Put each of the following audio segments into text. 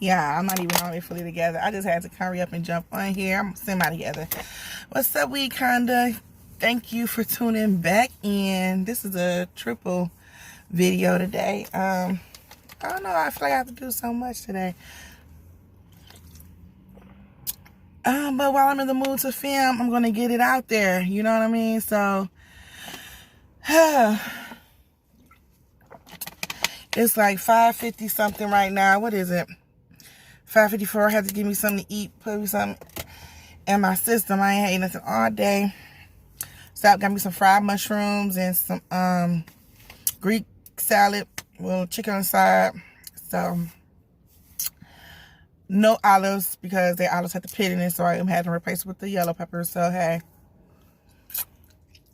Yeah, I'm not even all the way fully together. I just had to hurry up and jump on here. I'm semi-together. What's up, Wakanda? Thank you for tuning back in. This is a triple video today. I don't know. I feel like I have to do so much today. But while I'm in the mood to film, I'm going to get it out there. You know what I mean? So, it's like 5:50 something right now. What is it? 5:54. I had to give me something to eat, put me something in my system. I ain't had nothing all day. So I got me some fried mushrooms and some Greek salad with chicken on the side. So no olives because the olives had the pit in it, so I am having to replace it with the yellow peppers. So hey.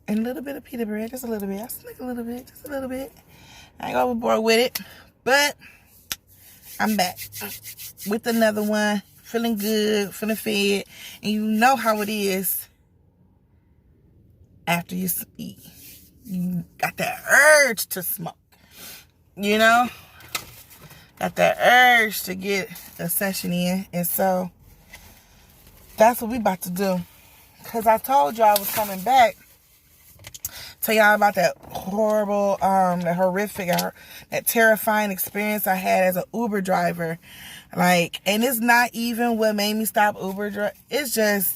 And a little bit of pita bread, just a little bit. I slick a little bit, just a little bit. I ain't overboard with it, but I'm back with another one, feeling good, feeling fed, and you know how it is after you eat. You got that urge to smoke, you know? Got that urge to get a session in, and so that's what we about to do. Because I told y'all I was coming back, tell y'all about that horrible, that horrific, that terrifying experience I had as an Uber driver. Like, and it's not even what made me stop Uber drive. It's just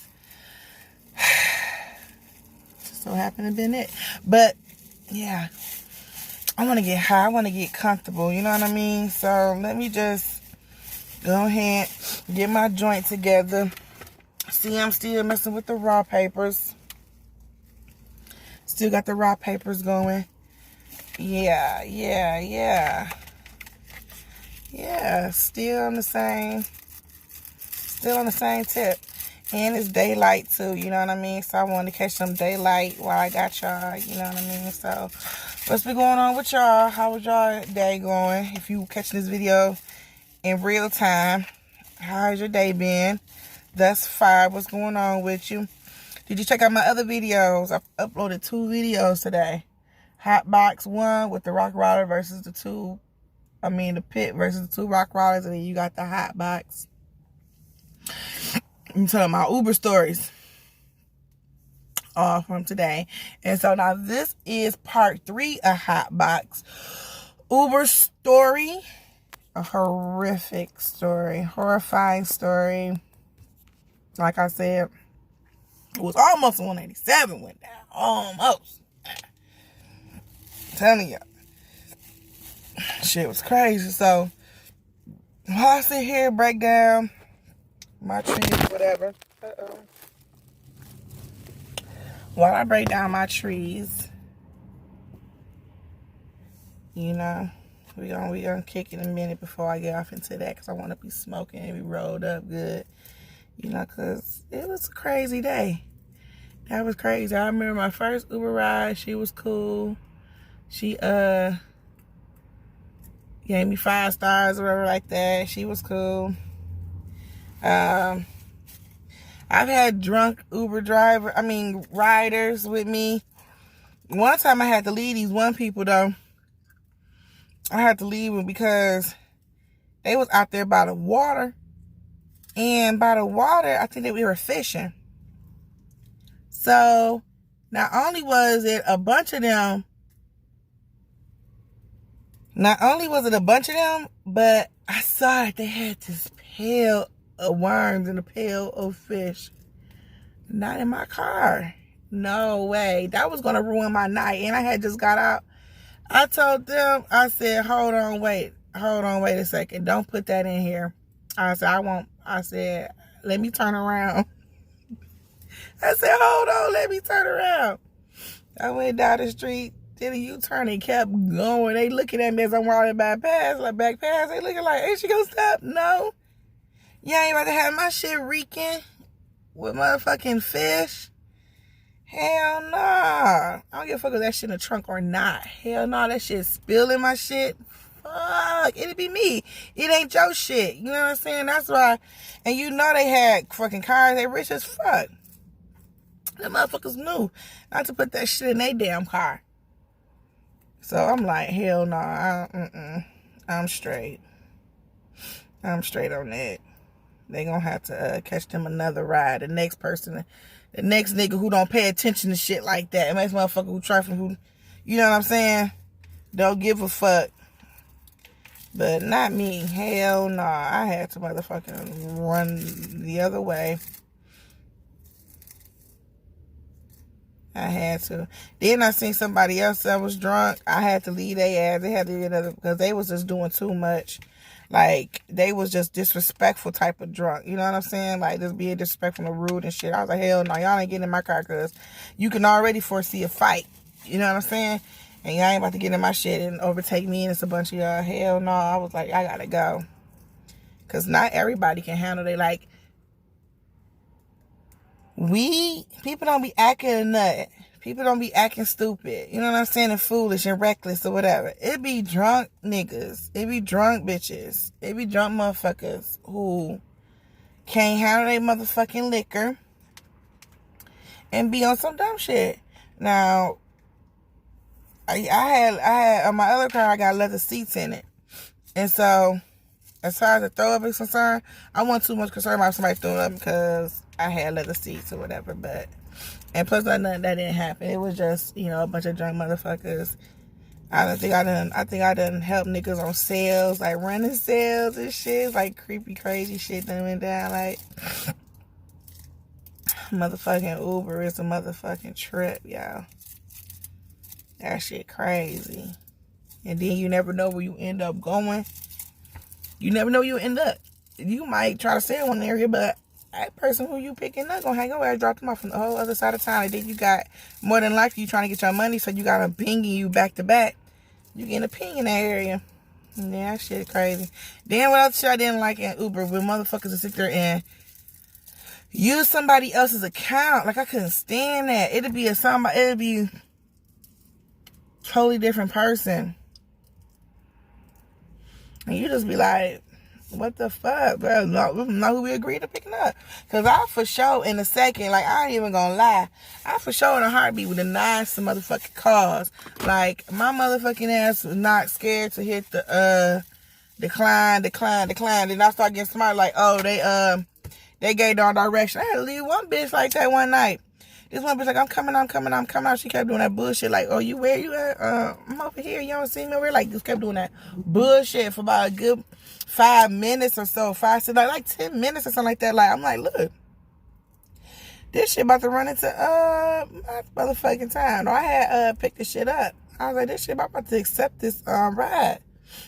so happened to been it. But yeah, I want to get high. I want to get comfortable. You know what I mean? So let me just go ahead, get my joint together. See, I'm still messing with the raw papers. Still got the raw papers going. Yeah. Still on the same tip. And it's daylight too, you know what I mean? So I wanted to catch some daylight while I got y'all, you know what I mean? So what's been going on with y'all? How was y'all day going? If you catching this video in real time, how's your day been thus far? What's going on with you? Did you check out my other videos? I've uploaded 2 videos today. HotBox 1 with the rock roller versus the pit versus the 2 rock rollers. And then you got the HotBox. I'm telling my Uber stories all from today. And so now this is part 3 of HotBox. Uber story. A horrific story. Horrifying story. Like I said, it was almost 187 went down. Almost. I'm telling you. Shit was crazy. So, while I sit here and break down my trees, whatever. While I break down my trees, you know, we gonna kick in a minute before I get off into that, because I want to be smoking and be rolled up good. You know, because it was a crazy day. That was crazy. I remember my first Uber ride. She was cool. She gave me 5 stars or whatever like that. She was cool. I've had drunk riders with me. One time I had to leave these one people though. I had to leave them because they was out there by the water. And by the water, I think that we were fishing. So, not only was it a bunch of them, but I saw that they had this pail of worms and a pail of fish. Not in my car. No way. That was going to ruin my night. And I had just got out. I told them, I said, hold on, wait a second. Don't put that in here. I said, let me turn around. I said, hold on, let me turn around. I went down the street, did a U-turn, and kept going. They looking at me as I'm walking back past. They looking like, ain't she gonna stop? No. You ain't about to have my shit reeking with motherfucking fish. Hell nah. I don't give a fuck if that shit in the trunk or not. Hell nah, that shit spilling my shit. Fuck, it'd be me. It ain't your shit. You know what I'm saying? That's why. And you know they had fucking cars. They rich as fuck. The motherfuckers knew not to put that shit in their damn car. So I'm like, hell nah. I'm straight. I'm straight on that. They gonna have to catch them another ride. The next person, the next nigga who don't pay attention to shit like that. It makes motherfucker who trifling, who, you know what I'm saying? Don't give a fuck. But not me. Hell no. I had to motherfucking run the other way. I had to. Then I seen somebody else that was drunk. I had to leave their ass. They had to be another, because they was just doing too much. Like, they was just disrespectful type of drunk. You know what I'm saying? Like, just being disrespectful and rude and shit. I was like, hell no, y'all ain't getting in my car, because you can already foresee a fight. You know what I'm saying? And y'all ain't about to get in my shit and overtake me and it's a bunch of y'all. Hell no. I was like, I gotta go. Because not everybody can handle it. Like, people don't be acting a nut. People don't be acting stupid. You know what I'm saying? And foolish and reckless or whatever. It be drunk niggas. It be drunk bitches. It be drunk motherfuckers who can't handle their motherfucking liquor and be on some dumb shit. Now, I had on my other car, I got leather seats in it. And so, as far as the throw up is concerned, I wasn't too much concerned about somebody throwing up because I had leather seats or whatever. But, and plus, that didn't happen. It was just, you know, a bunch of drunk motherfuckers. I think I done helped niggas on sales, like running sales and shit. It's like creepy, crazy shit that went down. Like, motherfucking Uber is a motherfucking trip, y'all. That shit crazy. And then you never know where you end up going. You never know where you end up. You might try to sell one area, but that person who you picking up gonna hang over and drop them off from the whole other side of town. And then you got, more than likely, you trying to get your money, so you got them pinging you back to back. You getting a ping in that area. And then that shit crazy. Then what else shit I didn't like in Uber, when motherfuckers would sit there and use somebody else's account. Like, I couldn't stand that. It'd be totally different person. And you just be like, what the fuck, bro? No, who we agreed to picking up. Because I for sure, in a second, like, I ain't even gonna lie, I for sure in a heartbeat would deny some motherfucking calls. Like, my motherfucking ass was not scared to hit the decline. Then I start getting smart, like, oh, they gave no direction. I had to leave one bitch like that one night. This one bitch like, I'm coming out. She kept doing that bullshit, like, oh, you where you at? I'm over here. You don't see me over here? Like, just kept doing that bullshit for about a good 5 minutes or so. 10 minutes or something like that. Like, I'm like, look, this shit about to run into my motherfucking time. I had picked this shit up. I was like, this shit about to accept this ride.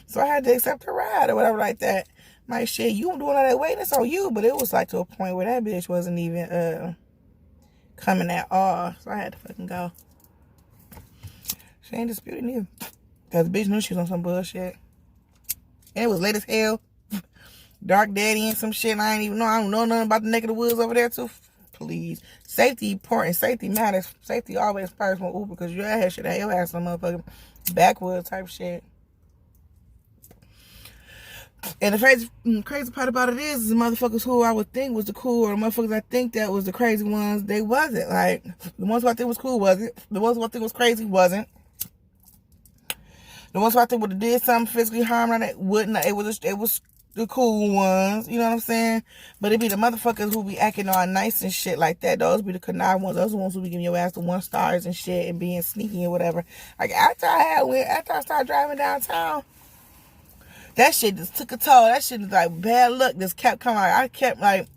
So I had to accept the ride or whatever like that. My shit, you doing all that waiting, it's on you. But it was like to a point where that bitch wasn't even coming at all. So I had to fucking go. She ain't disputing either. Because the bitch knew she was on some bullshit. And it was late as hell. Dark daddy and some shit. And I don't know nothing about the neck of the woods over there too. Please. Safety important. Safety matters. Safety always first with Uber. Because your ass should have your ass some motherfucking backwoods type shit. And the crazy part about it is the motherfuckers who I would think was the cool, or the motherfuckers I think that was the crazy ones, they wasn't. Like, the ones who I think was cool wasn't. The ones who I think was crazy wasn't. The ones who I think would have did something physically harming it wouldn't. It was the cool ones, you know what I'm saying? But it be the motherfuckers who be acting all nice and shit like that. Those be the connive ones. Those are the ones who be giving your ass the 1 stars and shit and being sneaky or whatever. Like, after I started driving downtown, that shit just took a toll. That shit was like bad luck. Just kept coming. I kept like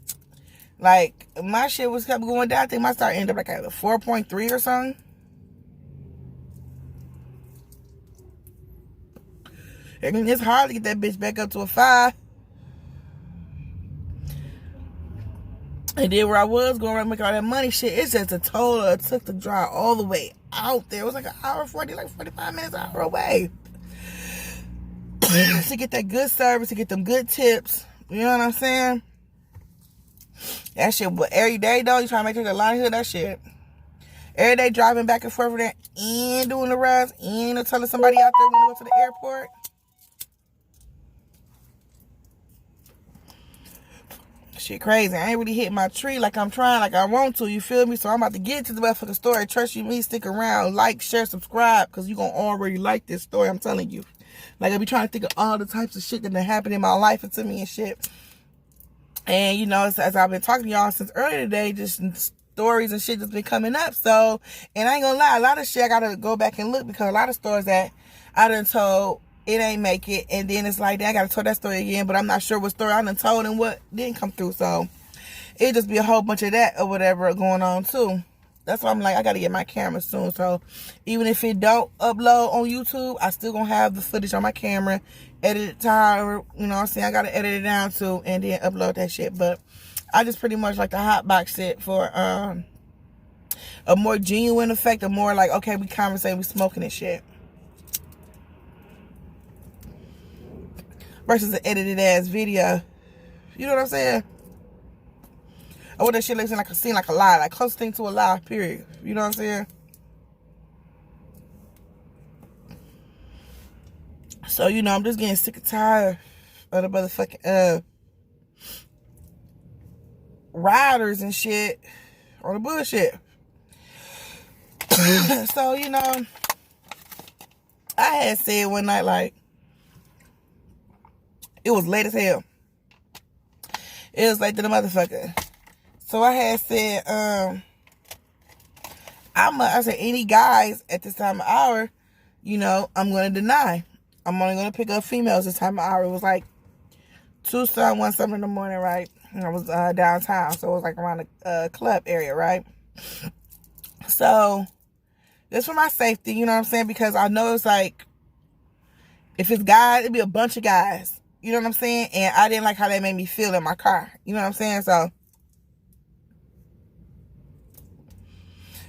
my shit was kept going down. I think my star ended up like at a 4.3 or something. And it's hard to get that bitch back up to a 5. And then where I was going around making all that money shit, it's just a toll. It took the drive all the way out there. It was like an hour 40, like 45 minutes, an hour away. To get that good service, to get them good tips. You know what I'm saying? That shit, but every day though, you trying to make sure the line here, that shit. Every day driving back and forth with that and doing the rides and telling somebody out there when to go to the airport. Shit crazy. I ain't really hit my tree like I'm trying, like I want to, you feel me? So I'm about to get to the motherfucking story. Trust you me, stick around, like, share, subscribe, because you gonna already like this story, I'm telling you. Like, I be trying to think of all the types of shit that done happened in my life and to me and shit. And, you know, as I've been talking to y'all since earlier today, just stories and shit that's been coming up. So, and I ain't gonna lie, a lot of shit I gotta go back and look, because a lot of stories that I done told, it ain't make it. And then it's like, I gotta tell that story again, but I'm not sure what story I done told and what didn't come through. So, it just be a whole bunch of that or whatever going on too. That's why I'm like, I gotta get my camera soon. So even if it don't upload on YouTube, I still gonna have the footage on my camera, edit it time, you know what I'm saying? I gotta edit it down too and then upload that shit. But I just pretty much like the HotBox it for a more genuine effect, a more like, okay, we conversating, we smoking and shit. Versus an edited ass video. You know what I'm saying? Or what that shit looks like a scene, like a lie, like close thing to a lie, period. You know what I'm saying? So, you know, I'm just getting sick and tired of the motherfucking riders and shit, or the bullshit. So, you know, I had said one night, like, it was late as hell. It was late to the motherfucker. So I had said, I said, any guys at this time of hour, you know, I'm going to deny. I'm only going to pick up females this time of hour. It was like 2 some, 1 some in the morning, right? And I was downtown, so it was like around the club area, right? So, just for my safety, you know what I'm saying? Because I know it's like, if it's guys, it'd be a bunch of guys. You know what I'm saying? And I didn't like how that made me feel in my car. You know what I'm saying? So,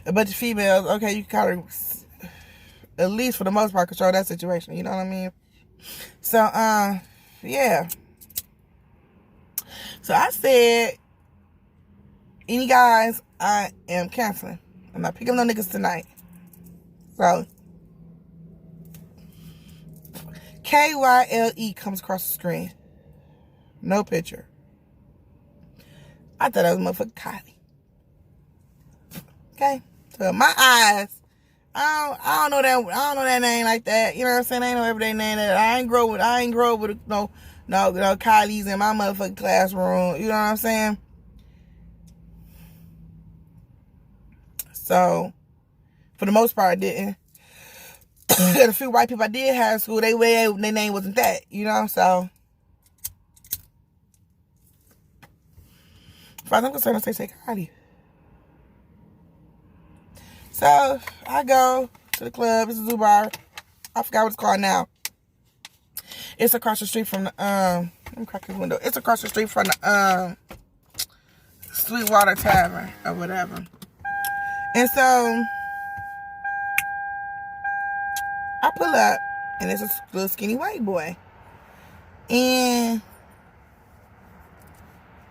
a bunch of females, okay, you can kind of, at least for the most part, control that situation. You know what I mean? So, yeah. So I said, any guys, I am canceling. I'm not picking no niggas tonight. So, KYLE comes across the screen. No picture. I thought that was motherfucking Kylie. Okay? So my eyes, I don't know that name like that. You know what I'm saying? I ain't no everyday name that I ain't grow with no Kylie's in my motherfucking classroom. You know what I'm saying? So, for the most part, I didn't. A few white people I did have in school, their name wasn't that, you know? So, as far as I'm concerned, I say Kylie. So, I go to the club. It's a zoo bar. I forgot what it's called now. It's across the street from the, let me crack this window. It's across the street from the, Sweetwater Tavern or whatever. And so, I pull up, and it's a little skinny white boy. And,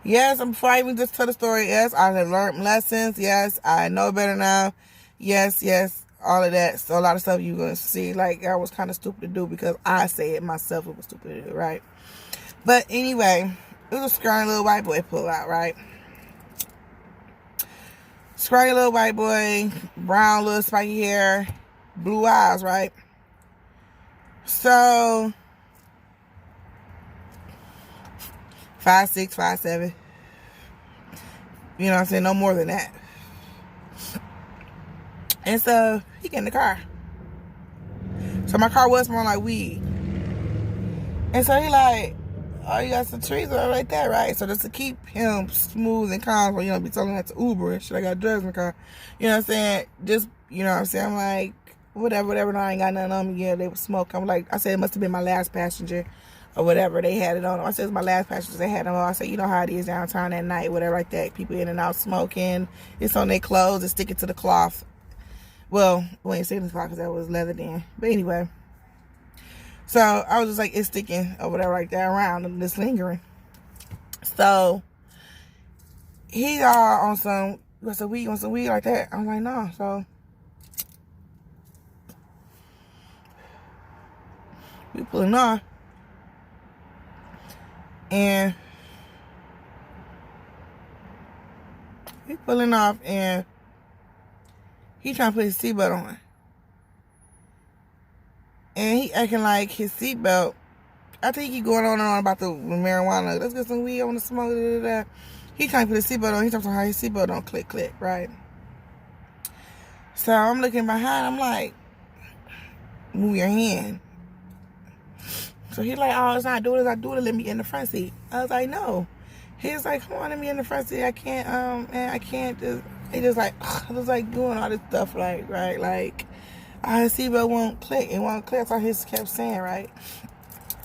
yes, before I even just tell the story, yes, I have learned lessons. Yes, I know better now. Yes, all of that. So a lot of stuff you're going to see, like, I was kind of stupid to do because I say it myself, it was stupid to do, right? But anyway, it was a scrawny little white boy pull out, right? Scrawny little white boy, brown little spiky hair, blue eyes, right? So, 5'6", 5'7". You know what I'm saying? No more than that. And so, he get in the car. So, my car was smelling like weed. And so, he like, oh, you got some trees right there, right? So, just to keep him smooth and calm, so, you know, be telling that to Uber and shit. I got drugs in the car. You know what I'm saying? Just, you know what I'm saying? I'm like, whatever, no, I ain't got nothing on me. Yeah, they would smoke. I'm like, I said, it must have been my last passenger or whatever. They had it on. I said, it's my last passenger. They had it on. I said, you know how it is downtown at night, whatever like that. People in and out smoking. It's on their clothes. It's sticking to the cloth. Well, we ain't sticking to the cloth because that was leather then. But anyway. So, I was just like, it's sticking or whatever like that around and just lingering. So, he on some, you want some weed like that? I'm like, no. So, we pulling off. And he pulling off and he trying to put his seatbelt on. And he acting like his seatbelt. I think he going on and on about the marijuana. Let's get some weed. I want to smoke. Da, da, da. He can't put his seatbelt on. He talking about how his seatbelt don't click, right? So I'm looking behind. I'm like, move your hand. So he like, oh, it's not doing it. I do it. Let me get in the front seat. I was like, no. He was like, come on, let me in the front seat. I can't. Man, I can't just. He just like, I was like doing all this stuff, like, right, like, his seatbelt won't click. It won't click. That's all he kept saying, right?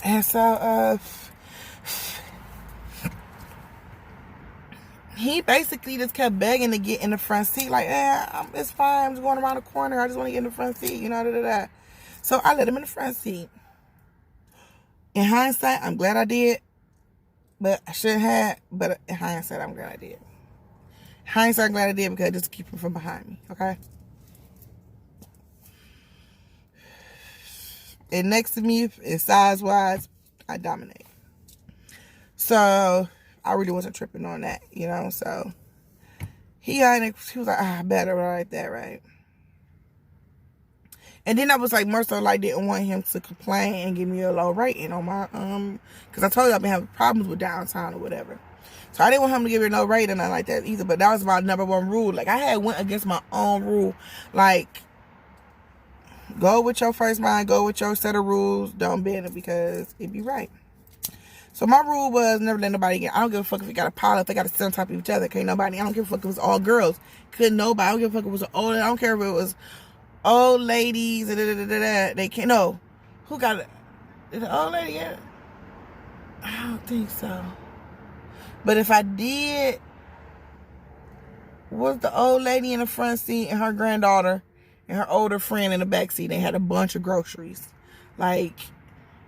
And so, he basically just kept begging to get in the front seat. Like, it's fine. I'm just going around the corner. I just want to get in the front seat, you know, da. So I let him in the front seat. In hindsight, I'm glad I did. But I shouldn't have. But in hindsight, I'm glad I did. Hindsight, I'm glad I did because just keep him from behind me, okay? And next to me, and size-wise, I dominate. So I really wasn't tripping on that, you know. So he was like, better right there, right? And then I was like, more so like didn't want him to complain and give me a low rating on my because I told you I've been having problems with downtown or whatever. So I didn't want him to give me no rating or nothing like that either. But that was my number one rule. Like I had went against my own rule. Like, go with your first mind, go with your set of rules, don't bend it because it be right. So my rule was never let nobody get. I don't give a fuck if you got a pile, if they got to sit on top of each other. Can't nobody. I don't give a fuck if it was all girls. Couldn't nobody. I don't give a fuck if it was old. I don't care if it was old ladies. They can't. No. Who got it? Is the old lady yet? I don't think so. But if I did, was the old lady in the front seat and her granddaughter and her older friend in the back seat. They had a bunch of groceries. Like,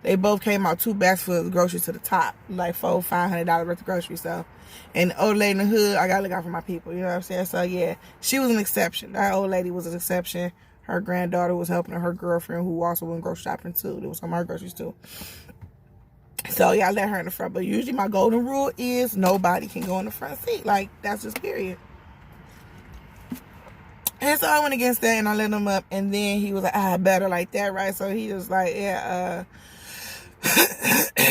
they both came out 2 bags full of groceries to the top. Like $400-$500 worth of groceries. So, and the old lady in the hood, I gotta look out for my people. You know what I'm saying? So, yeah, she was an exception. That old lady was an exception. Her granddaughter was helping her girlfriend who also went grocery shopping too. There was some of her groceries too. So, yeah, I let her in the front. But usually my golden rule is nobody can go in the front seat. Like, that's just period. And so I went against that and I let him up. And then he was like, better like that, right? So he was like, yeah,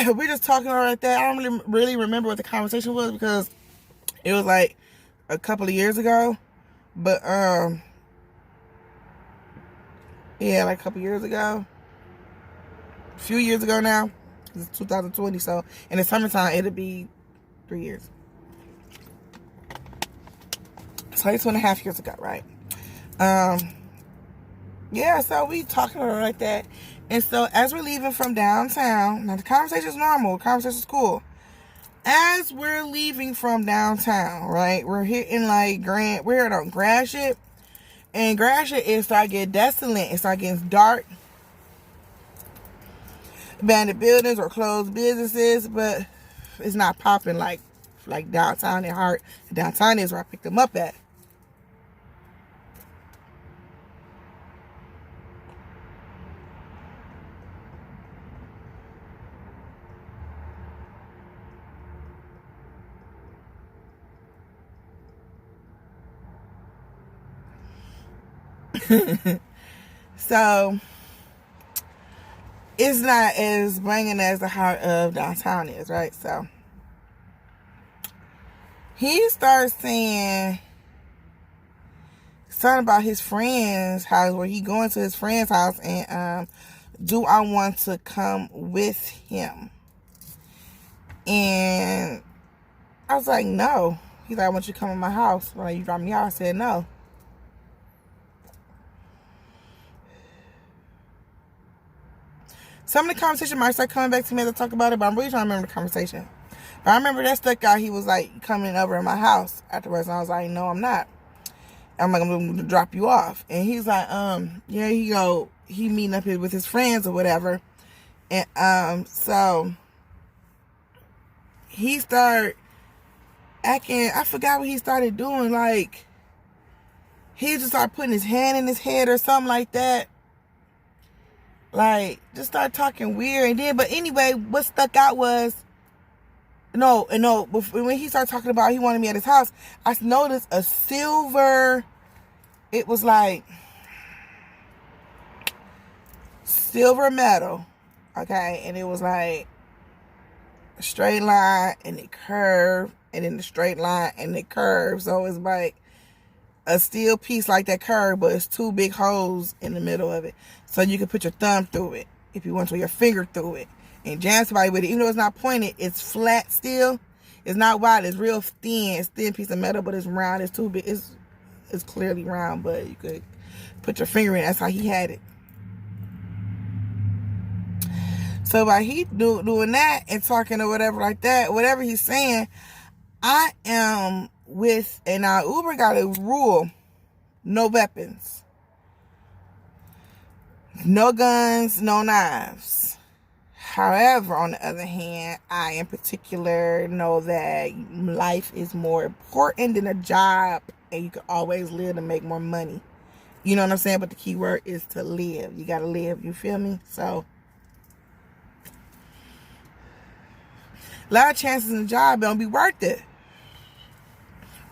we're just talking all right there. I don't really remember what the conversation was because it was like a couple of years ago. But, yeah, like a couple years ago. A few years ago now. It's 2020, so in the summertime, it'll be 3 years. So it's 2.5 years ago, right? Yeah, so we talking about it like that. And so as we're leaving from downtown, now the conversation is normal, the conversation is cool. As we're leaving from downtown, right, we're hitting like we're on Gratiot. And Gratiot, it started getting desolate, it started getting dark. Abandoned buildings or closed businesses, but it's not popping like downtown in Hart. Downtown is where I picked them up at. So it's not as banging as the heart of downtown is, right? So he starts saying something about his friend's house, where he going to his friend's house, and do I want to come with him? And I was like, no. He's like, I want you to come to my house. When you drop me off, I said no. Some of the conversation might start coming back to me as I talk about it, but I'm really trying to remember the conversation. But I remember that stuck out. He was like coming over in my house afterwards, and I was like, no, I'm not. I'm like, I'm going to drop you off. And he's like, yeah, he meeting up here with his friends or whatever. And so he started acting, I forgot what he started doing. Like, he just started putting his hand in his head or something like that. Like, just started talking weird. And then, but anyway, what stuck out was, when he started talking about he wanted me at his house, I noticed a silver, it was like silver metal, okay, and it was like a straight line and it curved, and then the straight line and it curved. So it's like a steel piece like that curve, but it's 2 big holes in the middle of it, so you can put your thumb through it if you want to, your finger through it, and jam somebody with it. Even though it's not pointed, it's flat still. It's not wide. It's real thin. It's thin piece of metal, but it's round. It's too big. It's clearly round, but you could put your finger in. That's how he had it. So by he doing that and talking or whatever like that, whatever he's saying, I am with, and now Uber got a rule: no weapons, no guns, no knives. However, on the other hand, I in particular know that life is more important than a job, and you can always live to make more money. You know what I'm saying? But the key word is to live. You gotta live. You feel me? So a lot of chances in the job don't be worth it.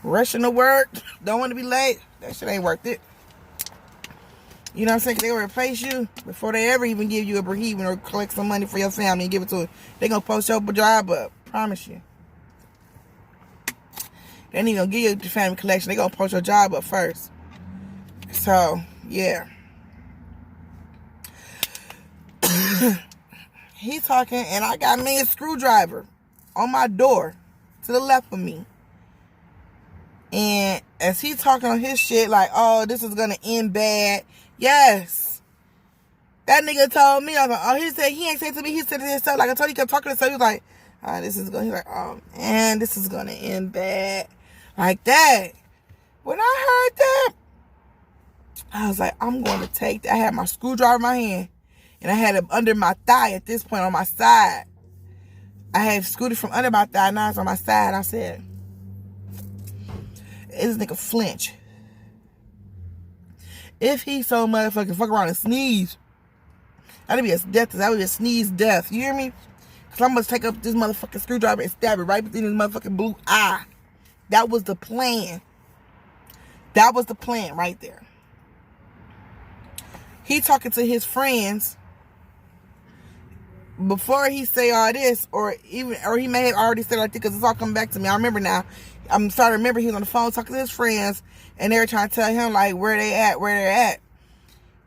Rushing to work, don't want to be late, that shit ain't worth it. You know what I'm saying? 'Cause they will replace you before they ever even give you a bereavement or collect some money for your family and give it to it. They gonna post your job up. Promise you. They ain't even gonna give you the family collection. They gonna post your job up first. So, yeah. He talking, and I got me a screwdriver on my door to the left of me. And as he talking on his shit, like, oh, this is gonna end bad. Yes. That nigga told me, I was like, oh, he said, he ain't said to me, he said to himself, like I told you, he kept talking to himself, he was like, oh, this is going, he's like, oh, man, this is gonna end bad. Like that. When I heard that, I was like, I'm going to take that. I had my screwdriver in my hand, and I had it under my thigh at this point on my side. I had scooted from under my thigh, now it's on my side. I said, this nigga flinch. If he so motherfucking fuck around and sneeze, that'd be a death. That would be a sneeze death. You hear me? Because I'm going to take up this motherfucking screwdriver and stab it right between his motherfucking blue eye. That was the plan. That was the plan right there. He talking to his friends before he say all this, or he may have already said like this, because it's all coming back to me. I remember now. I'm starting to remember he was on the phone talking to his friends, and they were trying to tell him like where they're at.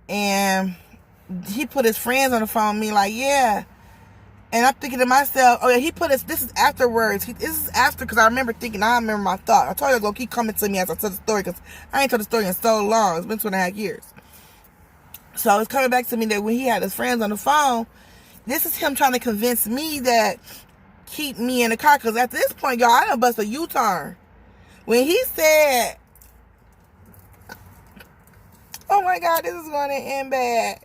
And he put his friends on the phone, me like, yeah. And I'm thinking to myself, oh yeah, he put this is afterwards. This is after, because I remember my thought. I told you I was going to keep coming to me as I told the story, because I ain't told the story in so long. It's been 2.5 years. So it's coming back to me that when he had his friends on the phone, this is him trying to convince me that keep me in the car. Because at this point, y'all, I done bust a U-turn. When he said, oh my God, this is going to end bad.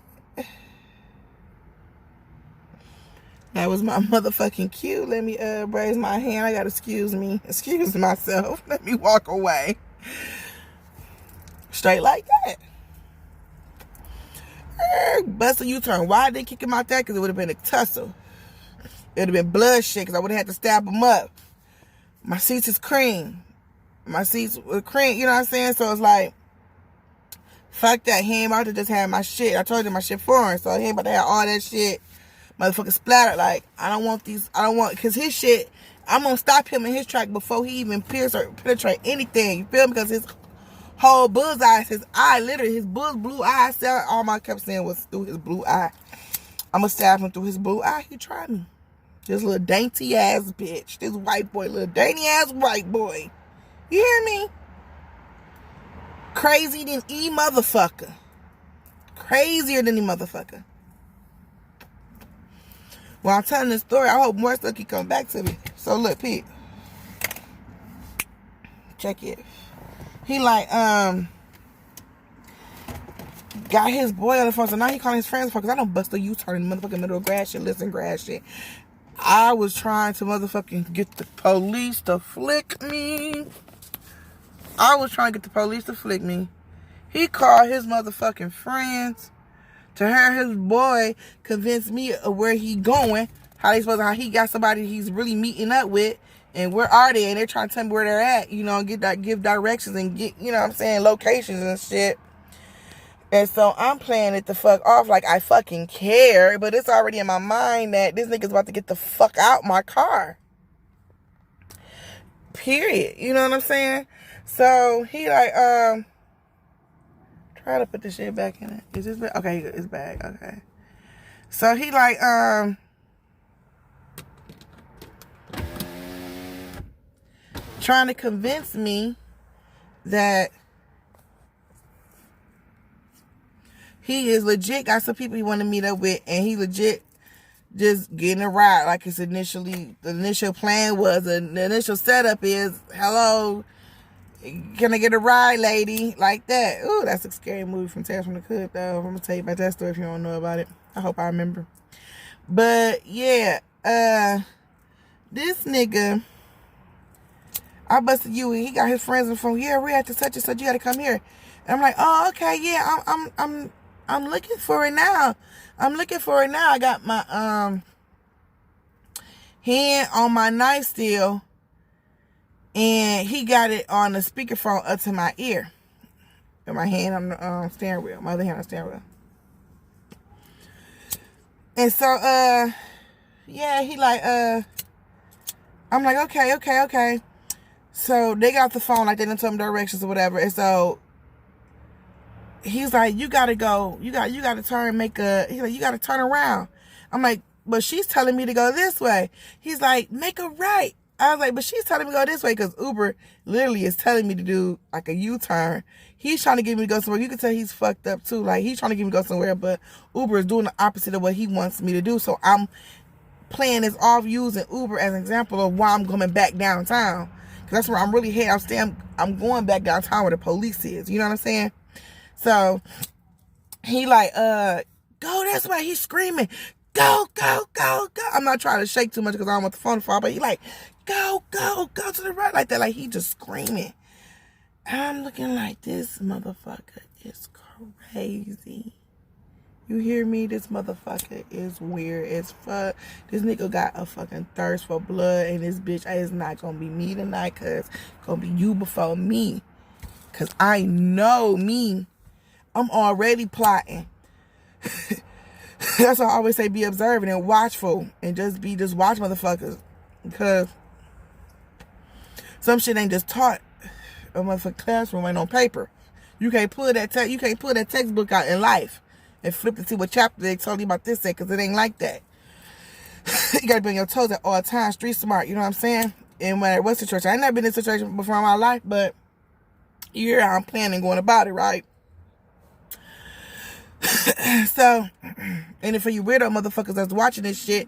That was my motherfucking cue. Let me raise my hand. I got to excuse myself. Let me walk away. Straight like that. Bust a U-turn. Why did they kick him out there? Because it would have been a tussle. It would have been bloodshed, because I would have had to stab him up. My seats is cream. My seats were cream. You know what I'm saying? So it's like, fuck that. He ain't about to just have my shit. I told you my shit foreign. So he ain't about to have all that shit motherfucking splattered. Like, because his shit, I'm going to stop him in his track before he even pierce or penetrate anything. You feel me? Because his whole bullseye, his eye, literally, his blue eye, all I kept saying was through his blue eye. I'm going to stab him through his blue eye. He tried me. This little dainty ass bitch. This white boy, little dainty ass white boy. You hear me? Crazy than motherfucker. Crazier than motherfucker. While I'm telling this story, I hope more stuff can come back to me. So look, Pete. Check it. He like, got his boy on the phone. So now he calling his friends because I don't bust a U-turn in the motherfucking middle of grass shit. Listen, grass shit. I was trying to motherfucking get the police to flick me. He called his motherfucking friends to hear his boy convince me of where he going, how he got somebody he's really meeting up with, and where are they, and they're trying to tell me where they're at, you know, give directions and get, you know what I'm saying, locations and shit. And so I'm playing it the fuck off like I fucking care, but it's already in my mind that this nigga's about to get the fuck out my car. Period. You know what I'm saying? So he like, try to put the shit back in it. Is this back? Okay, it's back. Okay. So he like, trying to convince me that he is legit got some people he want to meet up with, and he legit just getting a ride. Like it's initially, the initial plan was, the initial setup is, hello, can I get a ride, lady? Like that. Ooh, that's a scary movie from Tales from the Hood, though. I'm going to tell you about that story if you don't know about it. I hope I remember. But, yeah, this nigga, I busted you, and he got his friends on the phone. Yeah, we're at the such and such. You got to come here. And I'm like, oh, okay, yeah, I'm looking for it now. I got my hand on my knife still, and he got it on the speakerphone up to my ear. And my hand on the steering wheel. My other hand on the steering wheel. And so, yeah, he like, I'm like, okay. So they got off the phone, like they didn't tell him directions or whatever. And so he's like, you gotta go, you gotta turn, he's like, you gotta turn around. I'm like, but she's telling me to go this way. He's like, make a right. I was like, but she's telling me to go this way, because Uber literally is telling me to do like a U-turn. He's trying to get me to go somewhere. You can tell he's fucked up too. Like, he's trying to get me to go somewhere, but Uber is doing the opposite of what he wants me to do. So I'm playing this off, using Uber as an example of why I'm coming back downtown. Because that's where I'm really heading. I'm going back downtown where the police is. You know what I'm saying? So he like, go this way. He's screaming, go. I'm not trying to shake too much because I don't want the phone to fall, but he like, go to the right, like that. Like, he just screaming. I'm looking like, this motherfucker is crazy. You hear me? This motherfucker is weird as fuck. This nigga got a fucking thirst for blood, and this bitch is not gonna be me tonight, cause it's gonna be you before me. Cause I know me. I'm already plotting. That's why I always say, be observant and watchful, and just watch motherfuckers, because some shit ain't just taught in a motherfucking classroom, ain't on paper. You can't pull that textbook out in life and flip to see what chapter they told you about this at, because it ain't like that. You gotta be on your toes at all times, street smart, you know what I'm saying? And when I was in church, I ain't never been in a situation before in my life, but you hear how I'm planning going about it, right? So, and for you weirdo motherfuckers that's watching this shit,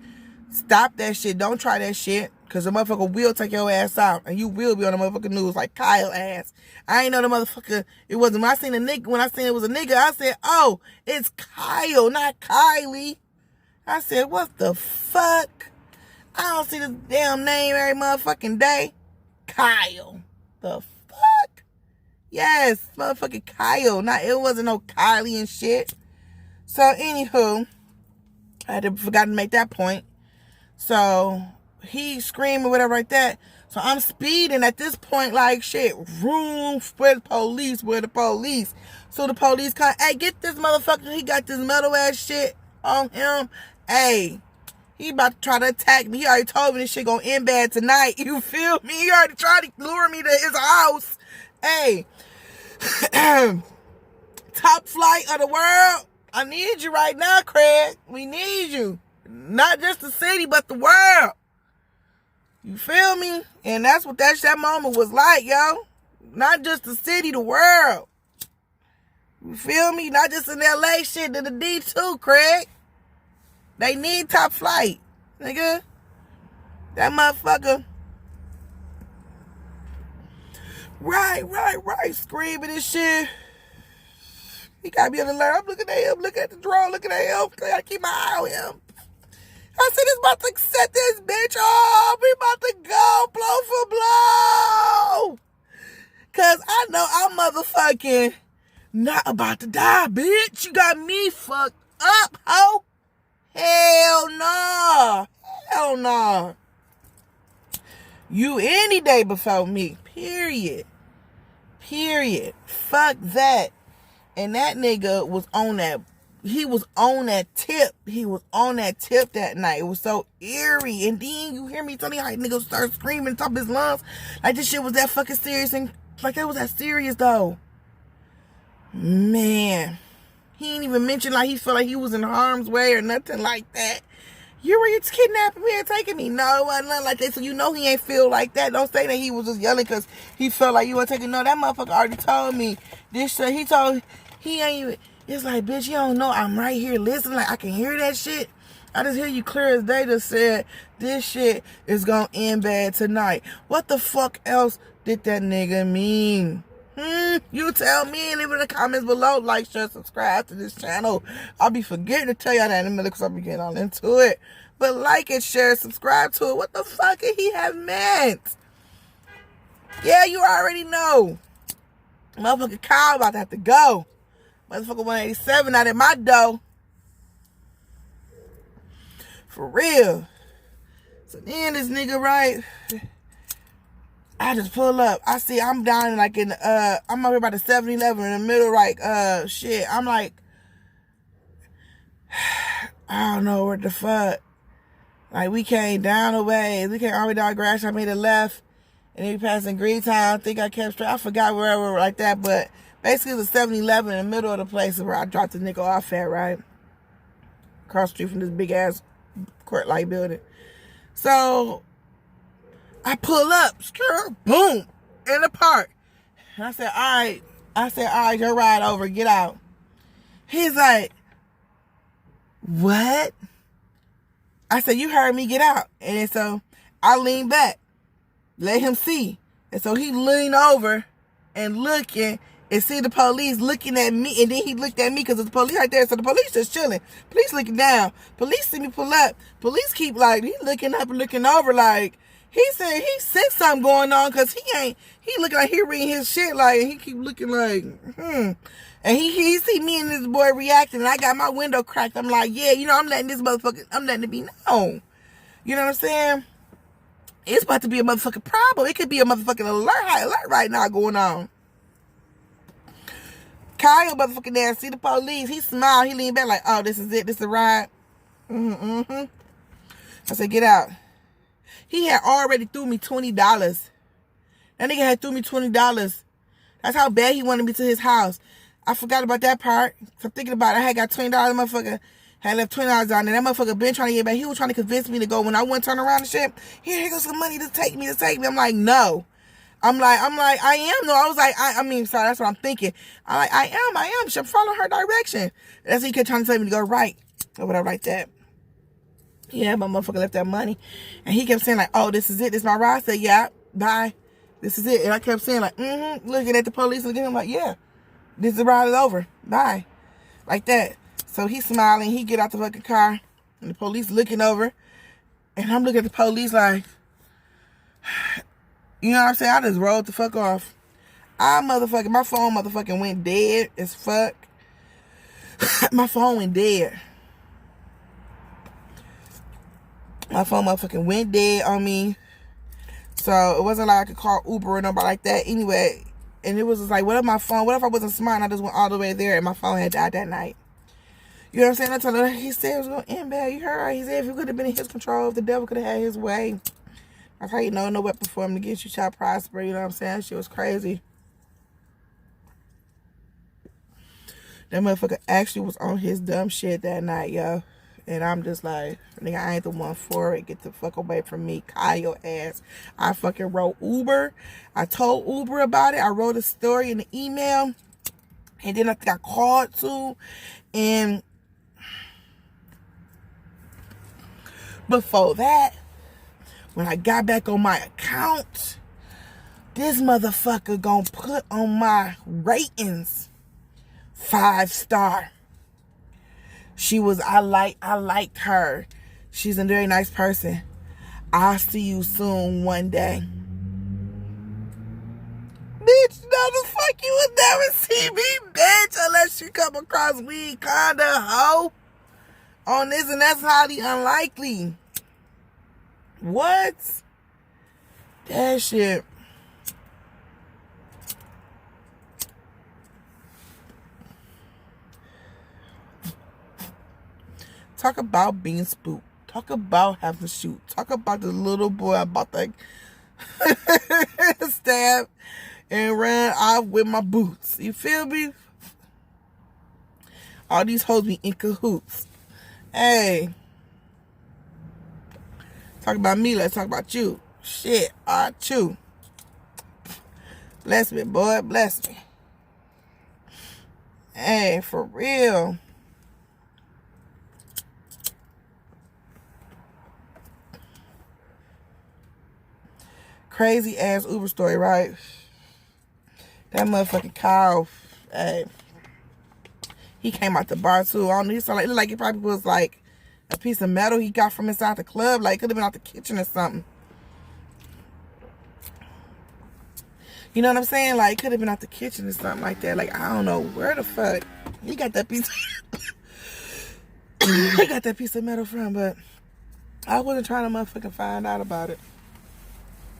stop that shit. Don't try that shit, because the motherfucker will take your ass out, and you will be on the motherfucking news like Kyle ass. I ain't know the motherfucker. It wasn't, when I seen it was a nigga, I said, oh, it's Kyle, not Kylie. I said, what the fuck? I don't see this damn name every motherfucking day. Kyle. The fuck? Yes, motherfucking Kyle. It wasn't no Kylie and shit. So, anywho, I had forgotten to make that point. So, he screaming, whatever like that. So, I'm speeding at this point like shit. Room, where the police? So, the police come, hey, get this motherfucker. He got this metal ass shit on him. Hey, he about to try to attack me. He already told me this shit gonna end bad tonight. You feel me? He already tried to lure me to his house. Hey, top flight of the world. I need you right now, Craig. We need you. Not just the city, but the world. You feel me? And that's what that moment was like, yo. Not just the city, the world. You feel me? Not just in LA shit, to the D too, Craig. They need top flight, nigga. That motherfucker. Right. Screaming and shit. He gotta be on the alert. I'm looking at him, looking at the drone, looking at him. I gotta keep my eye on him. I said, it's about to set this bitch off. We about to go blow for blow. Cause I know I'm motherfucking not about to die, bitch. You got me fucked up, ho. Hell no. Hell no. You any day before me. Period. Fuck that. And that nigga was on that. He was on that tip. He was on that tip that night. It was so eerie. And then you hear me telling you how niggas start screaming top of his lungs. Like this shit was that fucking serious. And like that was that serious though. Man. He ain't even mention like he felt like he was in harm's way or nothing like that. You were kidnapping me and taking me. No, it wasn't nothing like that. So you know he ain't feel like that. Don't say that he was just yelling because he felt like you were taking. No, that motherfucker already told me this shit. He ain't even. It's like, bitch, you don't know I'm right here listening. Like, I can hear that shit. I just hear you clear as day just said, this shit is gonna end bad tonight. What the fuck else did that nigga mean? You tell me and leave it in the comments below. Like, share, subscribe to this channel. I'll be forgetting to tell y'all that in a minute because I'll be getting all into it. But like it, share, subscribe to it. What the fuck did he have meant? Yeah, you already know. Motherfucker Kyle about to have to go. Motherfucker 187 out in my dough. For real. So then this nigga, right? I just pull up. I see I'm down like in I'm up here by the 7-Eleven in the middle, like shit. I'm like, I don't know what the fuck. Like we came down a ways. We came all the way down Grass. I made a left. And then we passed in Greentown. I think I kept straight. I forgot wherever like that, but basically, the 7-Eleven in the middle of the place where I dropped the nigga off at, right? Across the street from this big-ass court light building. So, I pull up, boom, in the park. And I said, all right, your ride over, get out. He's like, what? I said, you heard me, get out. And so, I leaned back, let him see. And so, he leaned over and looking, and see the police looking at me, and then he looked at me because there's the police right there. So the police just chilling. Police looking down. Police see me pull up. Police keep like, he looking up and looking over like, he said he sent something going on because he looking like he reading his shit like, he keep looking like, And he see me and this boy reacting, and I got my window cracked. I'm like, yeah, you know, I'm letting it be known. You know what I'm saying? It's about to be a motherfucking problem. It could be a motherfucking high alert right now going on. Kyle motherfucking there, see the police. He smiled. He leaned back like, oh, this is it. This is the ride. I said, get out. He had already threw me $20. That nigga had threw me $20. That's how bad he wanted me to his house. I forgot about that part. So I'm thinking about it. I had got $20. Motherfucker had left $20 on there. That motherfucker been trying to get back. He was trying to convince me to go. When I went turn around and shit, here goes some money to take me. I'm like, no. I'm like, I am. No, I was like, I mean, sorry, that's what I'm thinking. I'm like, I am. Should follow her direction. That's what he kept trying to tell me to go right. Or whatever like that. Yeah, my motherfucker left that money. And he kept saying like, oh, this is it. This is my ride. I said, yeah, bye. This is it. And I kept saying like, looking at the police looking at him like, yeah, this is the ride is over. Bye. Like that. So he's smiling. He get out the fucking car. And the police looking over. And I'm looking at the police like, you know what I'm saying? I just rolled the fuck off. My phone motherfucking went dead as fuck. My phone went dead. My phone motherfucking went dead on me. So it wasn't like I could call Uber or nobody like that. Anyway, and it was just like, what if I wasn't smart and I just went all the way there and my phone had died that night? You know what I'm saying? I told him, he said it was going to end bad. You heard? He said if it could have been in his control, if the devil could have had his way. That's how you know no weapon formed against you shall prosper. You know what I'm saying? That shit was crazy. That motherfucker actually was on his dumb shit that night, yo. And I'm just like, nigga, I ain't the one for it. Get the fuck away from me. Kyle ass. I fucking wrote Uber. I told Uber about it. I wrote a story in the email. And then I got called to. And before that, when I got back on my account, this motherfucker gonna put on my ratings 5-star. I liked her. She's a very nice person. I'll see you soon one day. Bitch, no the fuck you would never see me, bitch, unless you come across weed kinda hoe on this, and that's highly unlikely. What? That shit. Talk about being spooked. Talk about having to shoot. Talk about the little boy about to stab and run off with my boots. You feel me? All these hoes be in cahoots. Hey. Talk about me, let's talk about you. Shit, I chew. Bless me, boy, bless me. Hey, for real. Crazy ass Uber story, right? That motherfucking cow, hey, he came out the bar too. I don't know, he sounded like it probably was like a piece of metal he got from inside the club. Like, could have been out the kitchen or something. You know what I'm saying? Like, could have been out the kitchen or something like that. Like, I don't know where the fuck he got that piece. He got that piece of metal from, but I wasn't trying to motherfucking find out about it.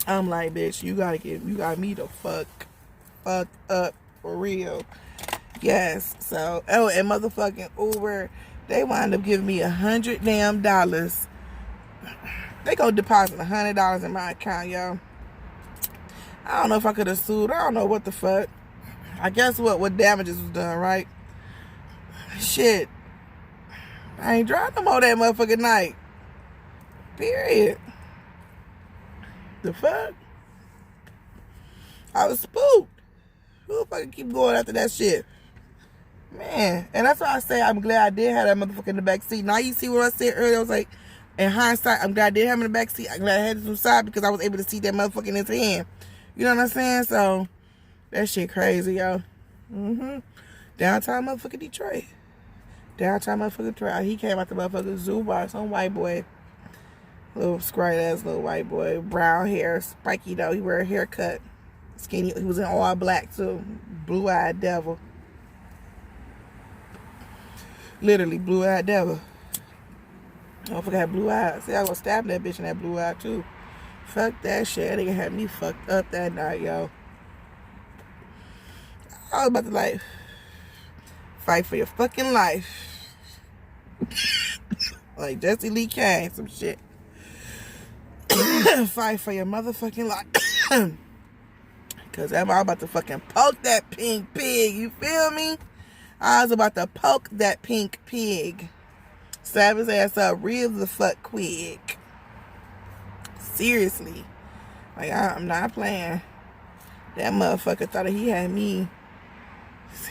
I'm like, bitch, you got me the fuck up for real. Yes. So, oh, and motherfucking Uber, they wind up giving me $100 damn. They go deposit $100 in my account, y'all. I don't know if I could have sued. I don't know what the fuck. I guess what damages was done, right? Shit. I ain't driving no more that motherfucking night. Period. The fuck? I was spooked. Who the fuck keep going after that shit? Man. And that's why I say I'm glad I did have that motherfucker in the back seat. Now you see what I said earlier. I was like, in hindsight, I'm glad I did have him in the back seat. I'm glad I had him side because I was able to see that motherfucker in his hand. You know what I'm saying? So, that shit crazy, yo. Downtown motherfucking Detroit. Downtown motherfucking Detroit. He came out the motherfucking zoo bar. Some white boy. Little scrawny ass little white boy. Brown hair. Spiky though. He wear a haircut. Skinny. He was in all black too. Blue-eyed devil. Literally blue-eyed devil. Motherfucker had blue eyes. See, I was gonna stab that bitch in that blue eye too. Fuck that shit. That nigga had me fucked up that night, yo. I was about to like fight for your fucking life. Like Jesse Lee Kane, some shit. Fight for your motherfucking life. Cause I'm about to fucking poke that pink pig. You feel me? I was about to poke that pink pig. Stab his ass up real the fuck quick. Seriously. Like, I'm not playing. That motherfucker thought he had me.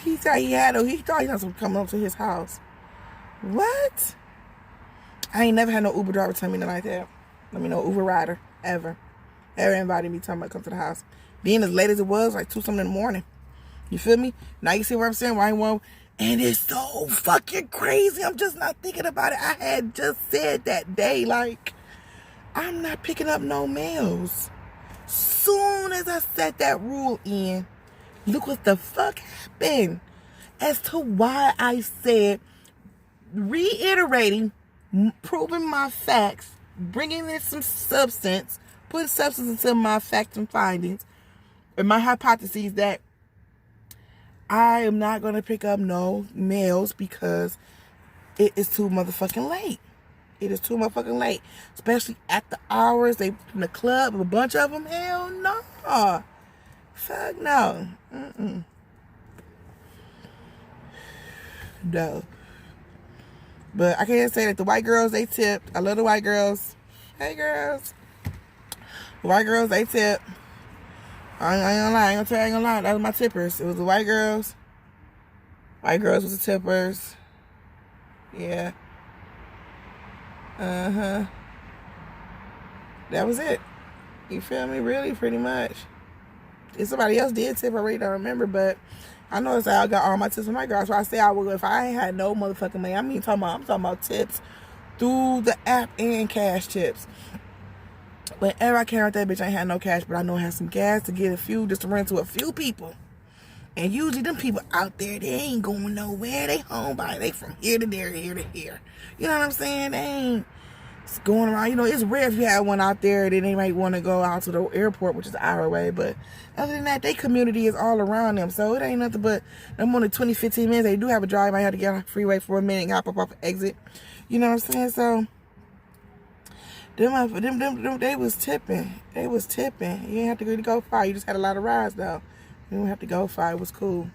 He thought he was coming up to his house. What? I ain't never had no Uber driver tell me nothing like that. Let me know, Uber rider. Ever invited me talking about come to the house. Being as late as it was, like 2 something in the morning. You feel me? Now you see what I'm saying? Why I won't. And it's so fucking crazy. I'm just not thinking about it. I had just said that day, like, I'm not picking up no mails. Soon as I set that rule in, look what the fuck happened. As to why I said, reiterating, proving my facts, bringing in some substance, putting substance into my facts and findings, and my hypotheses that I am not going to pick up no mails because it is too motherfucking late. It is too motherfucking late. Especially at the hours they in the club, a bunch of them. Hell no. Fuck no. No. But I can't say that the white girls, they tipped. I love the white girls. Hey, girls. The white girls, they tipped. I ain't gonna lie. I ain't gonna lie. That was my tippers. It was the white girls. White girls was the tippers. Yeah. That was it. You feel me? Really, pretty much. If somebody else did tip, I really don't remember, but I know it's like I got all my tips from my girls. So I say I would if I ain't had no motherfucking money. I'm talking about tips through the app and cash tips. Whenever I came out that bitch, I ain't had no cash, but I know I had some gas to get a few, just to run to a few people. And usually them people out there, they ain't going nowhere. They homebody. They from here to there, here to here. You know what I'm saying? It's going around. You know, it's rare if you have one out there, then they might want to go out to the airport, which is an hour away. But other than that, their community is all around them. So it ain't nothing but them on the 20, 15 minutes. They do have a drive. I have to get on the freeway for a minute and hop up off the exit. You know what I'm saying? So them they was tipping. They was tipping. You didn't have to really go far. You just had a lot of rides though. You didn't have to go far. It was cool.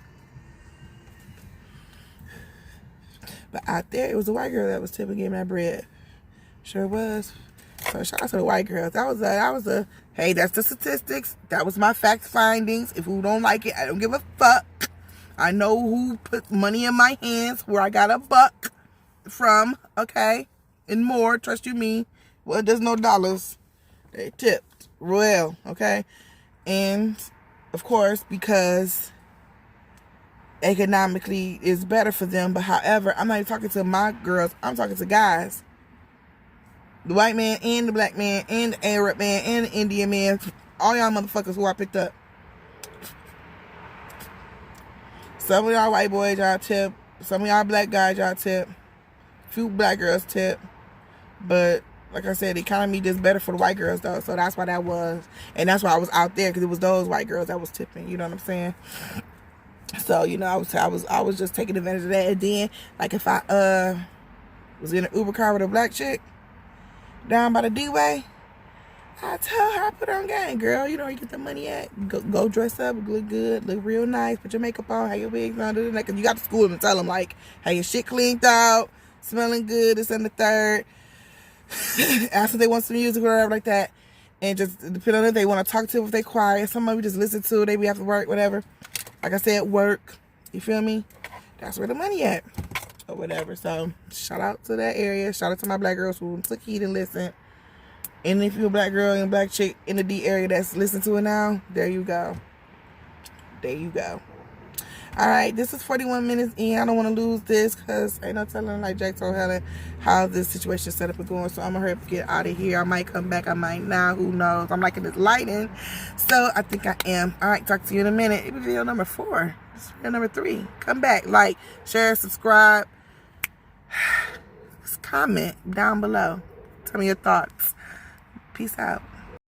But out there, it was a white girl that was tipping, getting that bread. Sure was. So shout out to the white girls. That was a hey, that's the statistics. That was my fact findings. If you don't like it, I don't give a fuck. I know who put money in my hands where I got a buck from, okay? And more, trust you me. Well, there's no dollars. They tipped well, okay? And of course, because economically it's better for them. But however, I'm not even talking to my girls. I'm talking to guys. The white man and the black man and the Arab man and the Indian man. All y'all motherfuckers who I picked up. Some of y'all white boys, y'all tip. Some of y'all black guys, y'all tip. Few black girls tip. But like I said, the economy just better for the white girls though. So that's why that was. And that's why I was out there, because it was those white girls that was tipping. You know what I'm saying? So, you know, I was just taking advantage of that. And then, like, if I was in an Uber car with a black chick down by the D-Way, I tell her, I put her on game, girl. You know where you get the money at? Go dress up, look good, look real nice, put your makeup on, have your wigs on, do that. Because you got to school them and tell them, like, hey, your shit cleaned out, smelling good, this and the third. Ask if they want some music or whatever like that. And just depending on if they want to talk to, if they quiet. Some of you just listen to, they be have to work, whatever. Like I said, work. You feel me? That's where the money at. Or whatever. So, shout out to that area. Shout out to my black girls who took heed and listened. And if you're a black girl and a black chick in the D area that's listening to it now, there you go. There you go. Alright, this is 41 minutes in. I don't want to lose this because ain't no telling, like Jack told Helen, how this situation set up and going. So I'm going to hurry up and get out of here. I might come back. I might not. Who knows? I'm liking this lighting. So I think I am. Alright, talk to you in a minute. It was video number 4. This is video number 3. Come back. Like, share, subscribe. Just comment down below. Tell me your thoughts. Peace out.